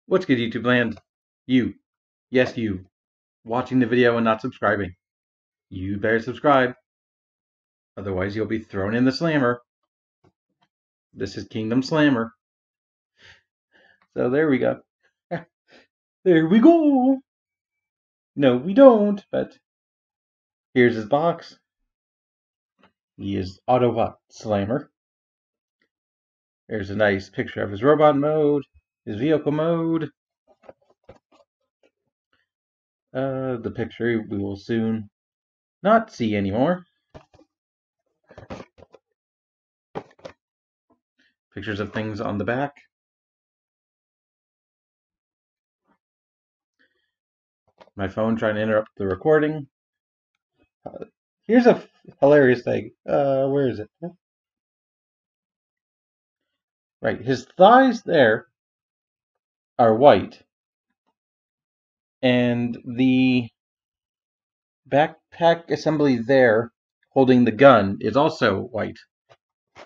What's good, YouTube land? You, yes you, watching the video and not subscribing. You better subscribe, otherwise you'll be thrown in the slammer. This is Kingdom Slammer. So there we go. There we go. No, we don't, but here's his box. He is Autobot Slammer. There's a nice picture of his robot mode, his vehicle mode. The picture we will soon not see anymore. Pictures of things on the back. My phone trying to interrupt the recording. Here's a hilarious thing. Where is it? Right, his thighs there are white, and the backpack assembly there holding the gun is also white.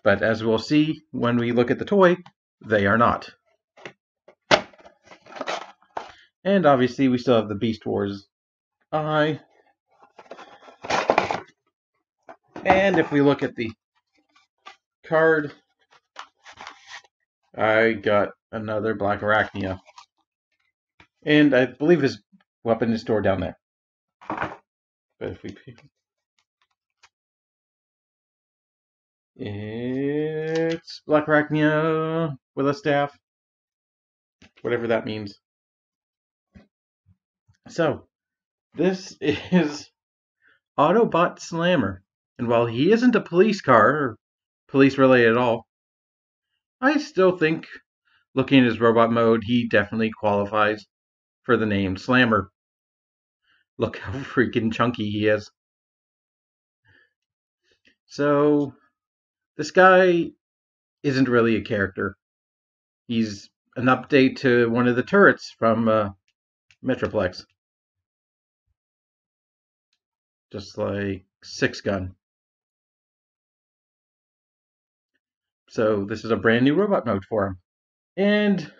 But as we'll see when we look at the toy, they are not. And obviously we still have the Beast Wars eye. And if we look at the card, I got another Black Arachnia. And I believe his weapon is stored down there. But if we it's Black Arachnia with a staff, whatever that means. So, this is Autobot Slammer, and while he isn't a police car, or police related at all, I still think, looking at his robot mode, he definitely qualifies for the name Slammer. Look how freaking chunky he is. So, this guy isn't really a character. He's an update to one of the turrets from Metroplex. Just like 6-gun. So this is a brand new robot mode for him. And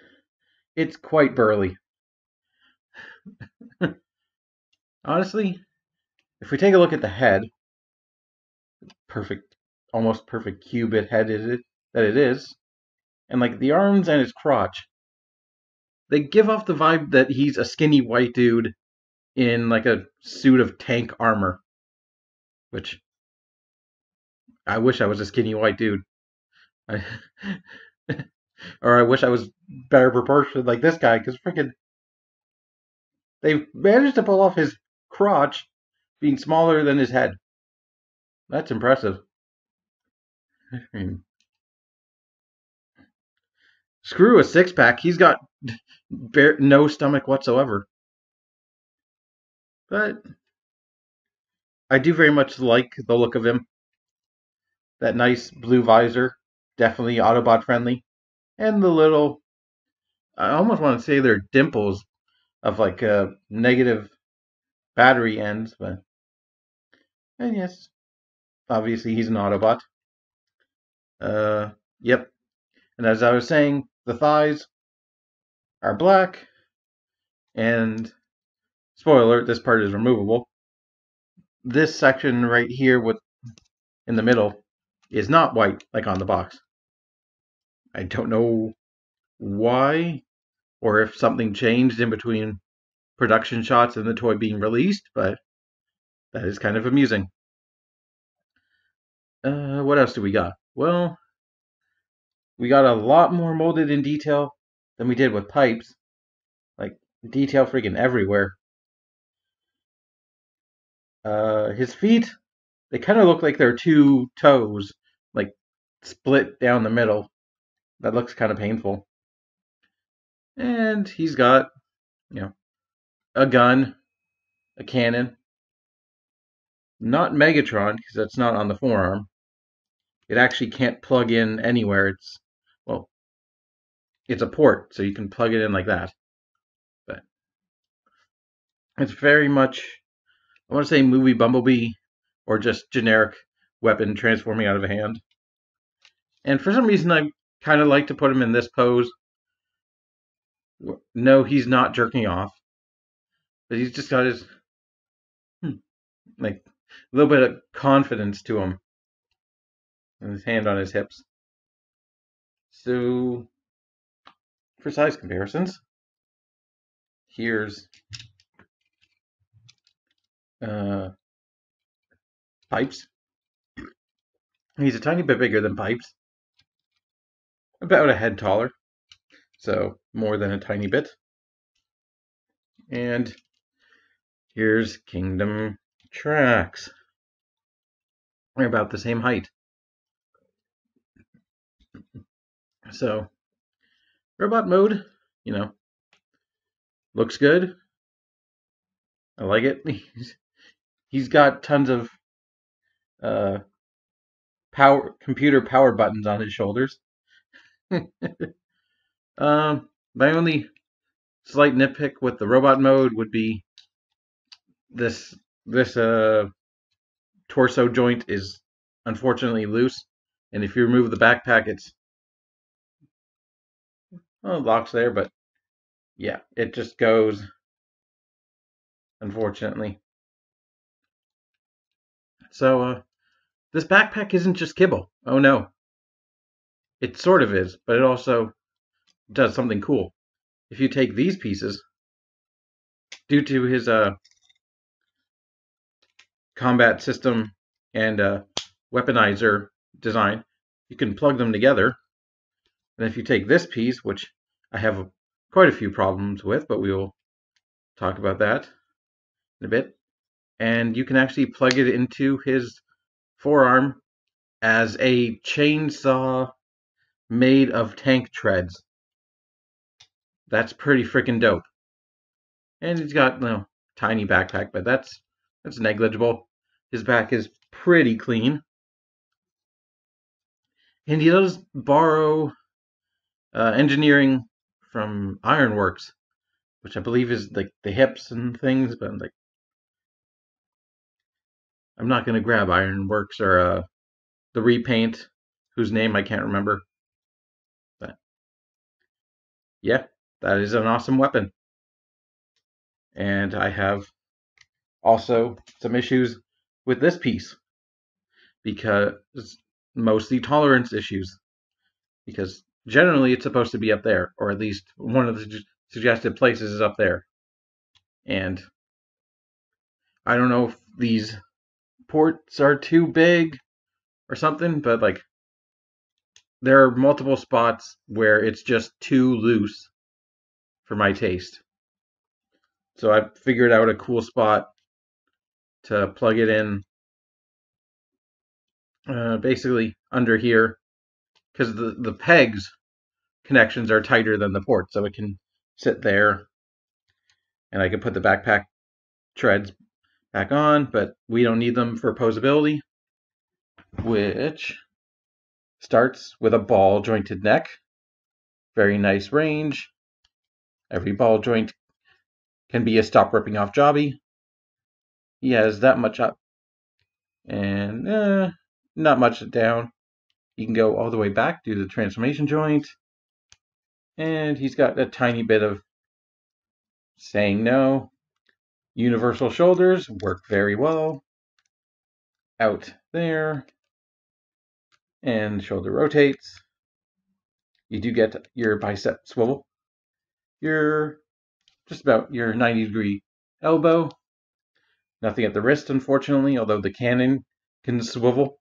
it's quite burly. Honestly, if we take a look at the head, perfect, almost perfect cubit head that it is, and like the arms and his crotch, they give off the vibe that he's a skinny white dude in like a suit of tank armor. Which, I wish I was a skinny white dude. Or I wish I was better proportioned like this guy, because freaking they managed to pull off his crotch being smaller than his head. That's impressive. I mean, screw a six-pack. He's got no stomach whatsoever. But I do very much like the look of him. That nice blue visor, definitely Autobot friendly. And the little, I almost want to say they're dimples of like negative battery ends. But, and yes, obviously he's an Autobot. Yep. And as I was saying, the thighs are black. And spoiler alert, this part is removable. This section right here in the middle is not white like on the box. I don't know why, or if something changed in between production shots and the toy being released, but that is kind of amusing. What else do we got? Well, we got a lot more molded in detail than we did with pipes. Like, detail freaking everywhere. His feet, they kind of look like they're two toes, like split down the middle. That looks kind of painful. And he's got, a gun, a cannon. Not Megatron, because that's not on the forearm. It actually can't plug in anywhere. It's a port, so you can plug it in like that. But it's very much, I want to say movie Bumblebee, or just generic weapon transforming out of a hand. And for some reason, I kind of like to put him in this pose. No, he's not jerking off, but he's just got his like a little bit of confidence to him, and his hand on his hips. So, for size comparisons, here's Pipes. He's a tiny bit bigger than Pipes, about a head taller, so more than a tiny bit. And here's Kingdom Tracks. They're about the same height. So, robot mode, looks good. I like it. He's got tons of computer power buttons on his shoulders. My only slight nitpick with the robot mode would be this torso joint is unfortunately loose, and if you remove the backpack, it locks there, but yeah, it just goes, unfortunately. So this backpack isn't just kibble. Oh no, it sort of is, but it also does something cool. If you take these pieces, due to his combat system and weaponizer design, you can plug them together. And if you take this piece, which I have quite a few problems with, but we will talk about that in a bit, and you can actually plug it into his forearm as a chainsaw made of tank treads. That's pretty freaking dope. And he's got tiny backpack, but that's negligible. His back is pretty clean. And he does borrow engineering from Ironworks, which I believe is like the hips and things, but like I'm not going to grab Ironworks or the repaint, whose name I can't remember. But yeah, that is an awesome weapon. And I have also some issues with this piece, because mostly tolerance issues, because generally it's supposed to be up there, or at least one of the suggested places is up there. And I don't know if these ports are too big or something, but like there are multiple spots where it's just too loose for my taste. So I figured out a cool spot to plug it in, basically under here, because the pegs connections are tighter than the port, so it can sit there, and I can put the backpack treads back on, but we don't need them for posability, which starts with a ball jointed neck. Very nice range. Every ball joint can be a stop ripping off jobby. He has that much up and not much down. He can go all the way back due to the transformation joint. And he's got a tiny bit of saying no. Universal shoulders work very well. Out there. And shoulder rotates. You do get your bicep swivel. Just about your 90-degree elbow. Nothing at the wrist, unfortunately, although the cannon can swivel.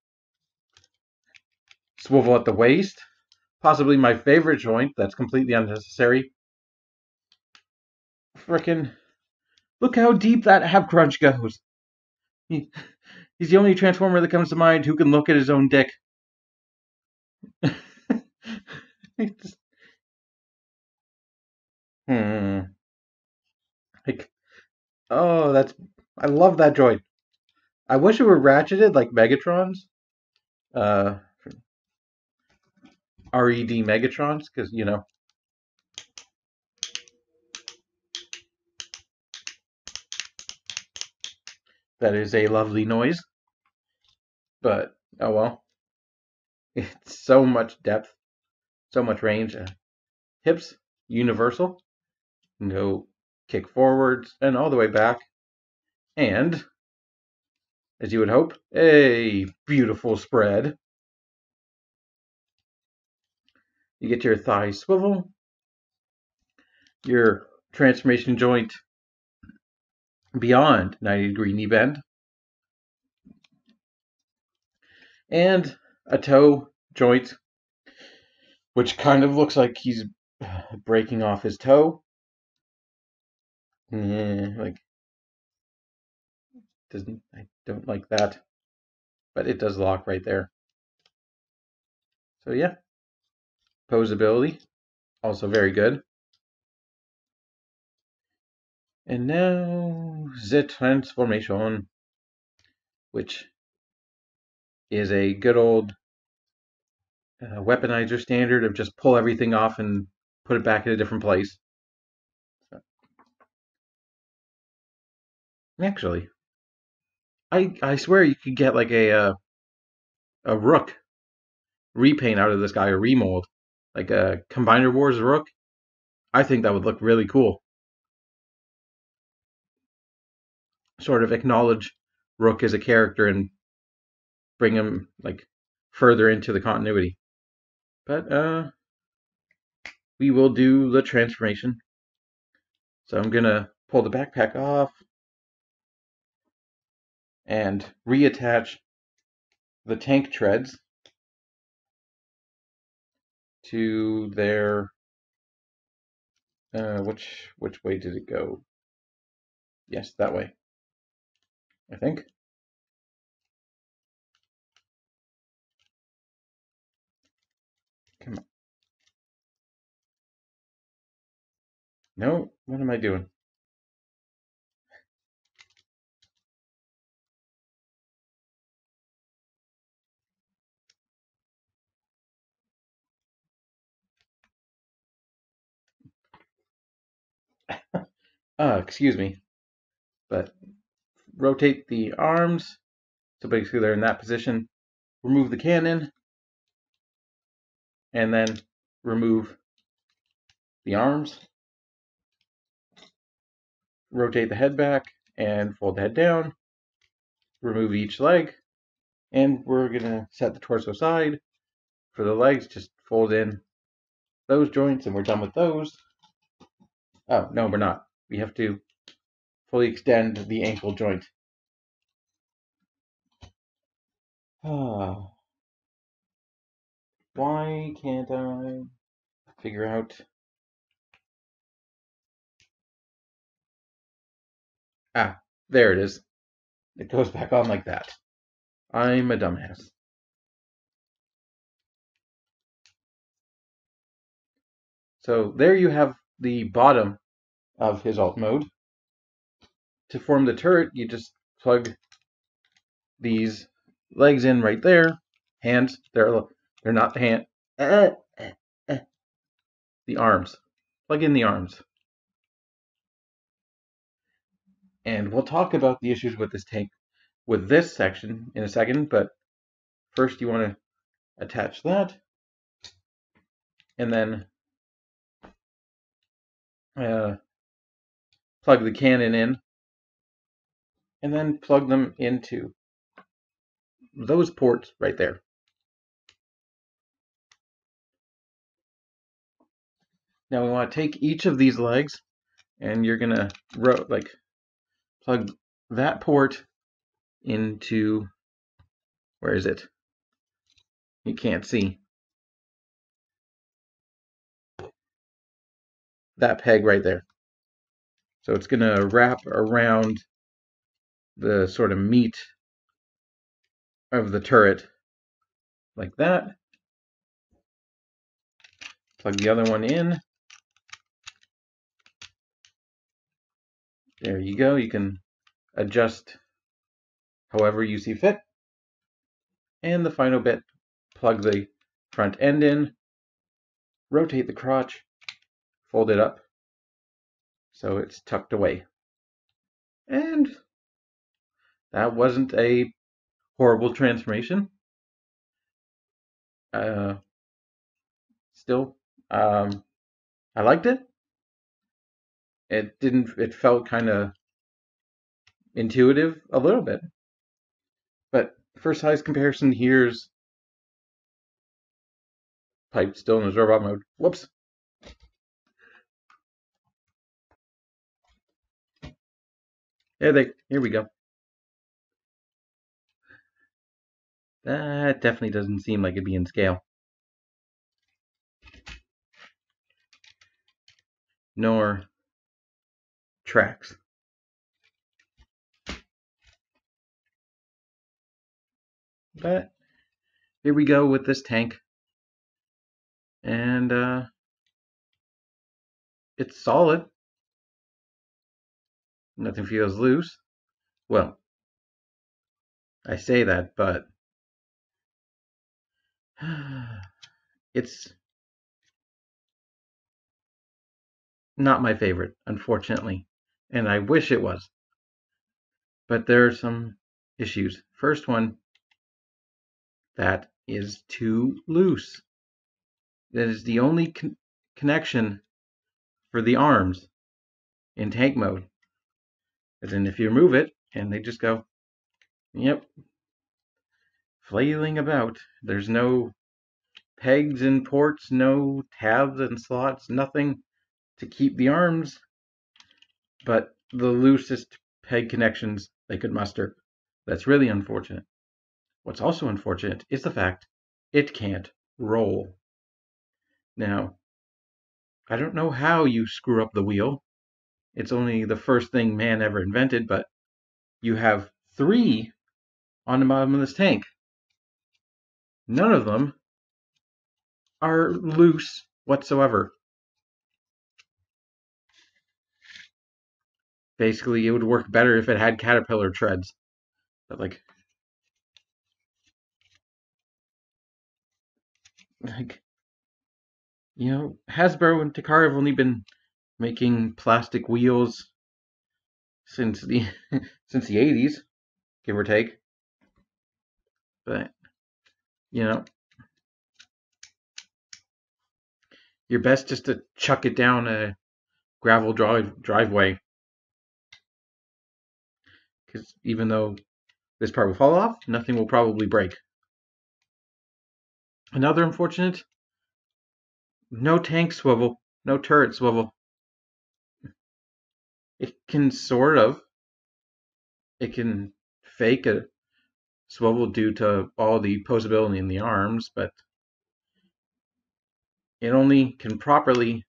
Swivel at the waist. Possibly my favorite joint that's completely unnecessary. Frickin' look how deep that ab crunch goes. He's the only Transformer that comes to mind who can look at his own dick. Like, oh, I love that joint. I wish it were ratcheted like Megatron's. RED Megatron's, because that is a lovely noise. But oh well. It's so much depth, so much range. Hips, universal. You can go kick forwards and all the way back. And, as you would hope, a beautiful spread. You get your thigh swivel, your transformation joint beyond 90-degree knee bend, and a toe joint, which kind of looks like he's breaking off his toe. I don't like that, but it does lock right there. So yeah, posability, also very good. And now the transformation, which is a good old weaponizer standard of just pull everything off and put it back in a different place. So, actually, I swear you could get like a Rook repaint out of this guy, a remold, like a Combiner Wars Rook. I think that would look really cool. Sort of acknowledge Rook as a character and bring him like further into the continuity. But we will do the transformation. So I'm gonna pull the backpack off and reattach the tank treads to their which way did it go? Yes, that way, I think. Come on. No, what am I doing? Excuse me. But rotate the arms. So basically they're in that position. Remove the cannon. And then remove the arms. Rotate the head back and fold the head down. Remove each leg. And we're going to set the torso side. For the legs, just fold in those joints and we're done with those. Oh, no, we're not. We have to fully extend the ankle joint. Why can't I figure out? There it is. It goes back on like that. I'm a dumbass. So there you have the bottom of his alt mode. To form the turret, you just plug these legs in right there. Hands, they're not the hand. The arms. Plug in the arms. And we'll talk about the issues with this tank with this section in a second, but first you want to attach that and then plug the cannon in and then plug them into those ports right there. Now we want to take each of these legs and you're going to plug that port into, where is it? You can't see. That peg right there. So it's going to wrap around the sort of meat of the turret like that. Plug the other one in. There you go. You can adjust however you see fit. And the final bit, plug the front end in, rotate the crotch, fold it up so it's tucked away. And that wasn't a horrible transformation. Still, I liked it. It felt kind of intuitive a little bit. But for size comparison, here's Pipe still in his robot mode. Whoops. Here we go. That definitely doesn't seem like it'd be in scale. Nor tracks. But here we go with this tank. And it's solid. Nothing feels loose. Well, I say that, but it's not my favorite, unfortunately. And I wish it was. But there are some issues. First one, that is too loose. That is the only connection for the arms in tank mode. As in, if you remove it, and they just go, yep, flailing about. There's no pegs and ports, no tabs and slots, nothing to keep the arms, but the loosest peg connections they could muster. That's really unfortunate. What's also unfortunate is the fact it can't roll. Now, I don't know how you screw up the wheel. It's only the first thing man ever invented, but you have 3 on the bottom of this tank. None of them are loose whatsoever. Basically, it would work better if it had caterpillar treads. But like Hasbro and Takara have only been making plastic wheels since the since the 80s, give or take. But you're best just to chuck it down a gravel driveway, because even though this part will fall off, nothing will probably break. Another unfortunate, no tank swivel, no turret swivel. It can it can fake a swivel due to all the posability in the arms, but it only can properly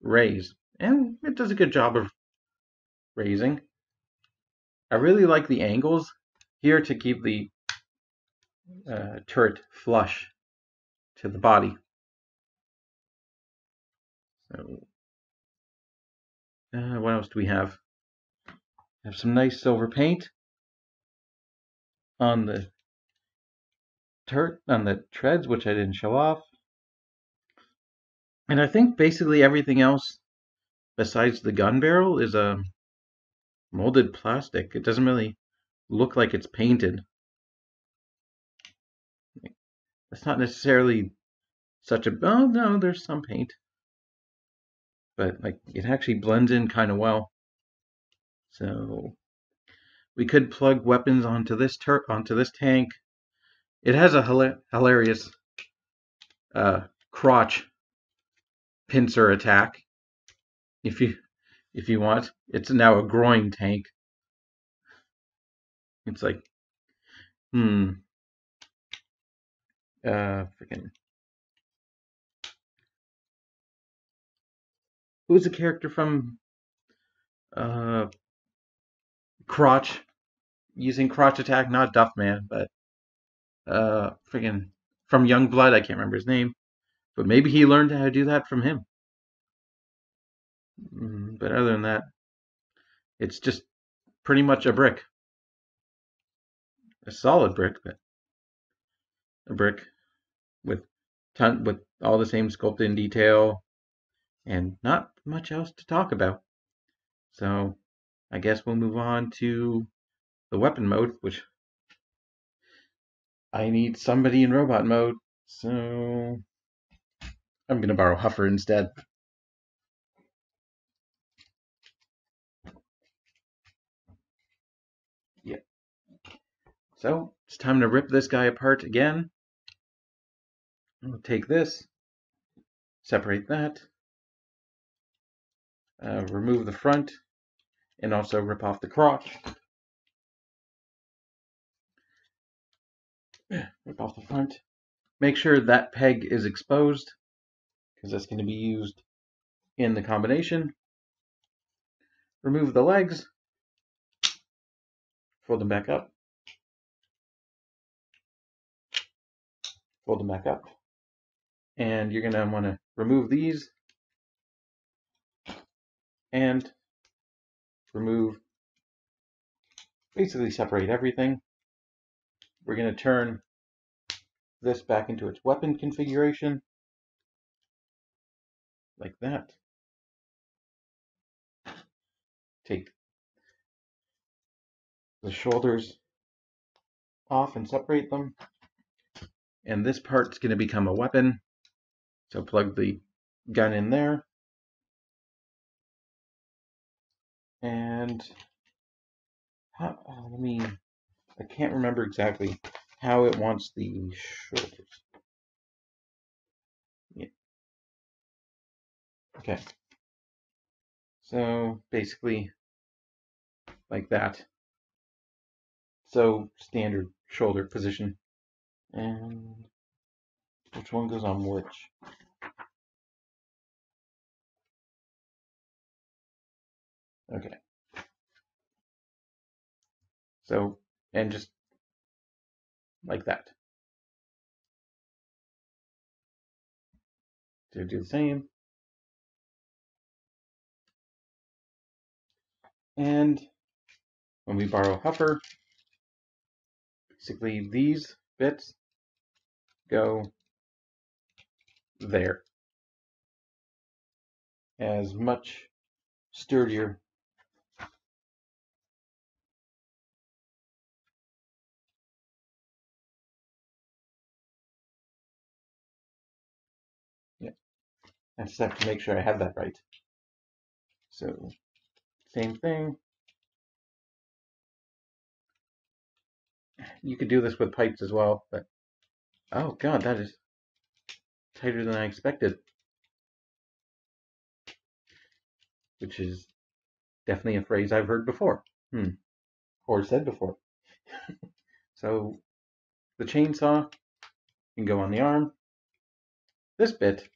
raise, and it does a good job of raising. I really like the angles here to keep the turret flush to the body. So, what else do we have? We have some nice silver paint on the turret, on the treads, which I didn't show off. And I think basically everything else besides the gun barrel is a molded plastic. It doesn't really look like it's painted. It's not necessarily such a, oh no, there's some paint, but like it actually blends in kind of well. So we could plug weapons onto this tank. It has a hilarious crotch pincer attack. If you want, it's now a groin tank. It's like, freaking. Who's the character from Crotch? Using crotch attack, not Duffman, but freaking from Youngblood. I can't remember his name, but maybe he learned how to do that from him. But other than that, it's just pretty much a brick, a solid brick, but a brick with all the same sculpted in detail and not much else to talk about. So I guess we'll move on to the weapon mode, which I need somebody in robot mode, so I'm gonna borrow Huffer instead. So it's time to rip this guy apart again. We'll take this, separate that, remove the front, and also rip off the crotch. Rip off the front. Make sure that peg is exposed, because that's going to be used in the combination. Remove the legs, fold them back up, fold them back up, and you're going to want to remove these and remove, basically separate everything. We're going to turn this back into its weapon configuration, like that. Take the shoulders off and separate them. And this part's going to become a weapon. So plug the gun in there. And I can't remember exactly how it wants the shoulders. Yeah. Okay. So basically like that. So standard shoulder position. And which one goes on which? Okay. So, and just like that. So do the same. And when we borrow Huffer, basically these bits go there. As much sturdier. Yeah. I just have to make sure I have that right. So, same thing. You could do this with pipes as well, but oh god, that is tighter than I expected. Which is definitely a phrase I've heard before. Or said before. So, the chainsaw can go on the arm. This bit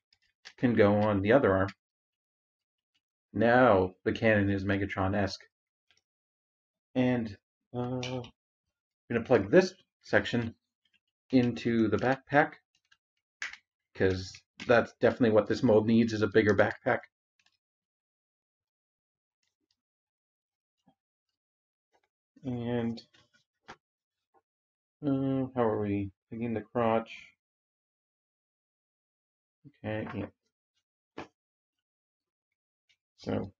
can go on the other arm. Now the cannon is Megatron-esque. And I'm going to plug this section into the backpack, because that's definitely what this mold needs, is a bigger backpack. And how are we? Picking the crotch. Okay, yeah. So,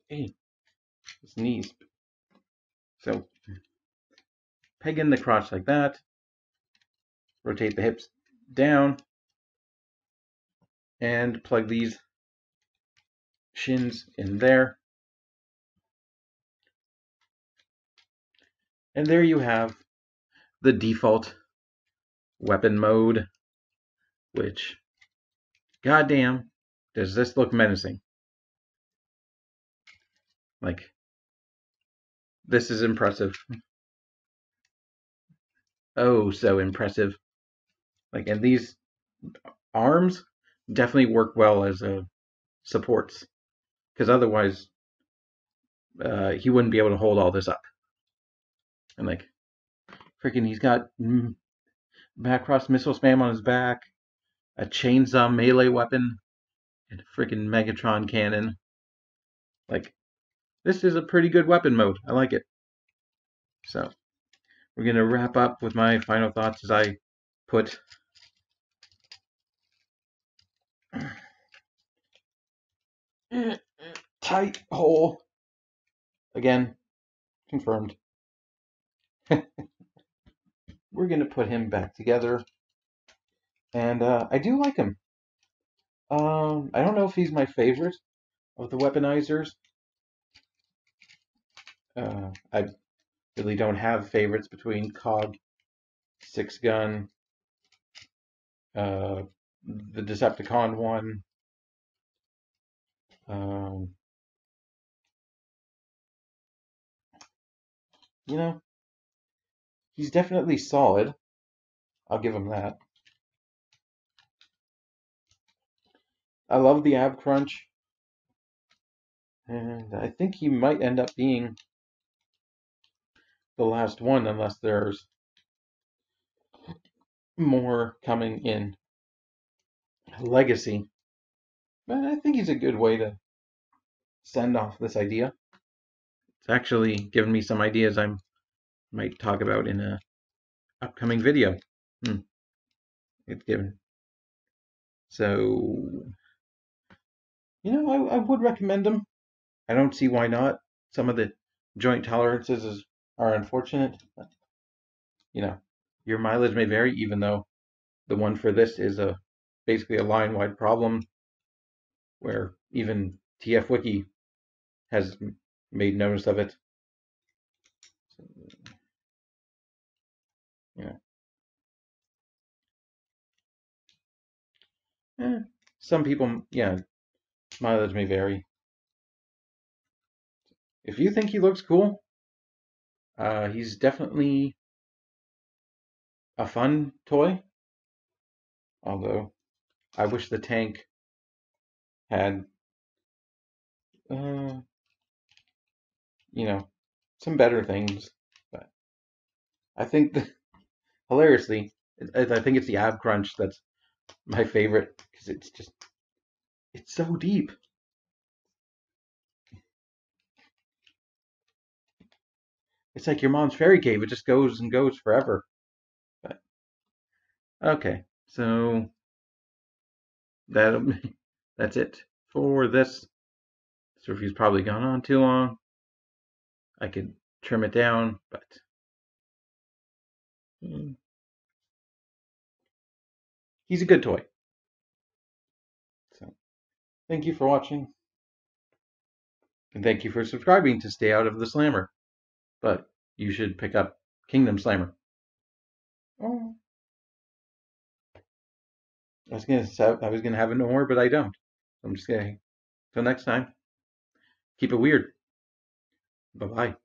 hey, his knees. So, peg in the crotch like that. Rotate the hips down. And plug these shins in there. And there you have the default weapon mode, which, goddamn, does this look menacing. Like, this is impressive. Oh, so impressive. Like, and these arms definitely work well as supports, because otherwise he wouldn't be able to hold all this up. And like, freaking, he's got Macross missile spam on his back, a chainsaw melee weapon, and a freaking Megatron cannon. Like, this is a pretty good weapon mode. I like it. So, we're going to wrap up with my final thoughts as I put tight hole. Again, confirmed. We're going to put him back together. And I do like him. I don't know if he's my favorite of the weaponizers. really don't have favorites between COG, Six Gun, the Decepticon one. Um, you know, he's definitely solid. I'll give him that. I love the ab crunch, and I think he might end up being the last one unless there's more coming in Legacy. But I think he's a good way to send off this idea. It's actually given me some ideas I might talk about in a upcoming video. It's given. So, I would recommend them. I don't see why not. Some of the joint tolerances are unfortunate. But, your mileage may vary, even though the one for this is basically a line-wide problem where even TF Wiki has made notice of it. So, some people, mileage may vary. If you think he looks cool, he's definitely a fun toy. Although I wish the tank had, some better things. But I think, hilariously, I think it's the ab crunch that's my favorite because it's so deep. It's like your mom's fairy cave. It just goes and goes forever. But, okay, so that's it for this. This review's probably gone on too long. I could trim it down, but he's a good toy. So thank you for watching, and thank you for subscribing to stay out of the slammer. But you should pick up Kingdom Slammer. Oh. I was gonna have it no more, but I don't. I'm just kidding. Till next time, keep it weird. Bye bye.